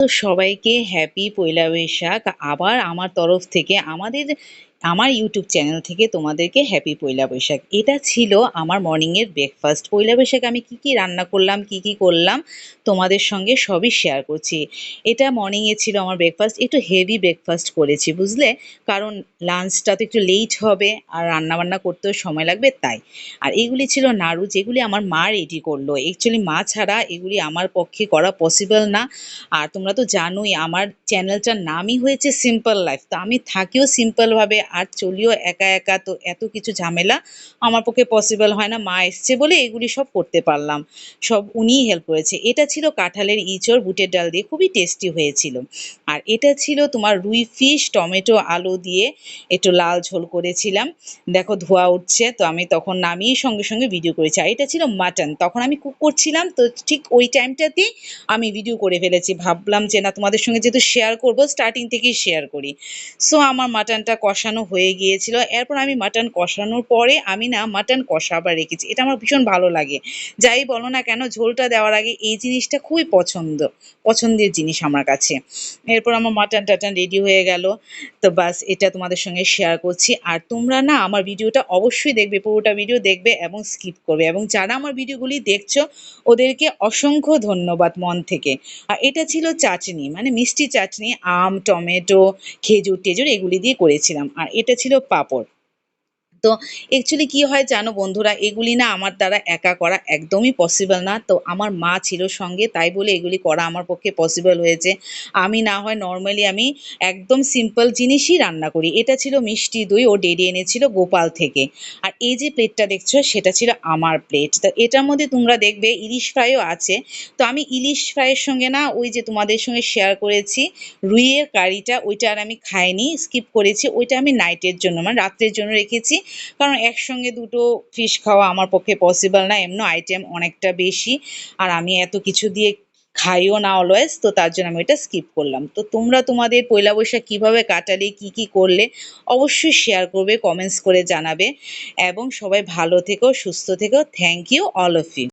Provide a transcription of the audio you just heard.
তো সবাইকে হ্যাপি পয়লা বৈশাখ। আবার আমার তরফ থেকে আমার ইউটিউব চ্যানেল থেকে তোমাদেরকে হ্যাপি পয়লা বৈশাখ। এটা ছিল আমার মর্নিং এর ব্রেকফাস্ট। পয়লা বৈশাখ আমি কি কি রান্না করলাম, কি কি করলাম তোমাদের সঙ্গে সবই শেয়ার করছি। এটা মর্নিং এ ছিল আমার ব্রেকফাস্ট। একটু হেভি ব্রেকফাস্ট করেছি বুঝলে, কারণ লাঞ্চটা তো একটু লেট হবে আর রান্না বান্না করতেও সময় লাগবে তাই। আর এগুলি ছিল নাড়ু, যেগুলি আমার মা রেডি করলো। অ্যাকচুয়ালি মা ছাড়া এগুলি আমার পক্ষে করা পসিবল না। আর তোমরা তো জানোই আমার চ্যানেলটার নামই হয়েছে সিম্পল লাইফ, তো আমি থাকিও সিম্পল ভাবে আর চলিও একা একা, তো এত কিছু ঝামেলা আমার পক্ষে পসিবল হয় না। মা এসছে বলে এগুলি সব করতে পারলাম, সব উনিই হেল্প করেছে। এটা ছিল কাঁঠালের ইঁচড় বুটের ডাল দিয়ে, খুবই টেস্টি হয়েছিল। আর এটা ছিল তোমার রুই ফিশ টমেটো আলু দিয়ে একটু লাল ঝোল করেছিলাম। দেখো ধোয়া উঠছে, তো আমি তখন নামিয়ে সঙ্গে সঙ্গে ভিডিও করেছি। আর এটা ছিল মাটন, তখন আমি কুক করছিলাম, তো ঠিক ওই টাইমটাতেই আমি ভিডিও করে ফেলেছি। ভাবলাম যে না, তোমাদের সঙ্গে যেহেতু শেয়ার করব, স্টার্টিং থেকেই শেয়ার করি। সো আমার মাটনটা কষানো হয়ে গিয়েছিল। এরপর আমি মাটন কষানোর পরে আমি না মাটন কষা আবার রেখেছি। এটা আমার ভীষণ ভালো লাগে। যাই বলো না কেন, ঝোলটা দেওয়ার আগে এই জিনিসটা খুবই পছন্দের জিনিস আমার কাছে। এরপর আমার মাটন টাটন রেডি হয়ে গেল। তো বাস, এটা তোমাদের সঙ্গে শেয়ার করছি। আর তোমরা না আমার ভিডিওটা অবশ্যই দেখবে, পুরোটা ভিডিও দেখবে এবং স্কিপ করবে। এবং যারা আমার ভিডিওগুলি দেখছো ওদেরকে অসংখ্য ধন্যবাদ মন থেকে। আর এটা ছিল চাটনি, মানে মিষ্টি চাটনি, আম টমেটো খেজুর টেজুর এগুলি দিয়ে করেছিলাম। আর এটা ছিল পাঁপড়। তো অ্যাকচুয়ালি কি হয় জানো বন্ধুরা, এগুলি না আমার দ্বারা একা করা একদমই পসিবল না। তো আমার মা ছিল সঙ্গে, তাই বলে এগুলি করা আমার পক্ষে পসিবল হয়েছে। আমি না হয় নর্মালি আমি একদম সিম্পল জিনিসই রান্না করি। এটা ছিল মিষ্টি দই, ও ডেডি এনেছিল গোপাল থেকে। আর এই যে প্লেটটা দেখছো সেটা ছিল আমার প্লেট। তো এটার মধ্যে তোমরা দেখবে ইলিশ ফ্রাইও আছে। তো আমি ইলিশ ফ্রাইয়ের সঙ্গে না, ওই যে তোমাদের সঙ্গে শেয়ার করেছি রুইয়ের কারিটা, ওইটা আর আমি খাইনি, স্কিপ করেছি। ওইটা আমি নাইটের জন্য মানে রাত্রের জন্য রেখেছি, কারণ একসঙ্গে দুটো ফিশ খাওয়া আমার পক্ষে পসিবল না। এমনি আইটেম অনেকটা বেশি, আর আমি এত কিছু দিয়ে খাইও না অলওয়েজ, তো তার জন্য আমি এটা স্কিপ করলাম। তো তোমরা তোমাদের পয়লা বৈশাখ কীভাবে কাটালে, কি কি করলে অবশ্যই শেয়ার করবে, কমেন্টস করে জানাবে। এবং সবাই ভালো থেকো, সুস্থ থেকো। Thank you all of you.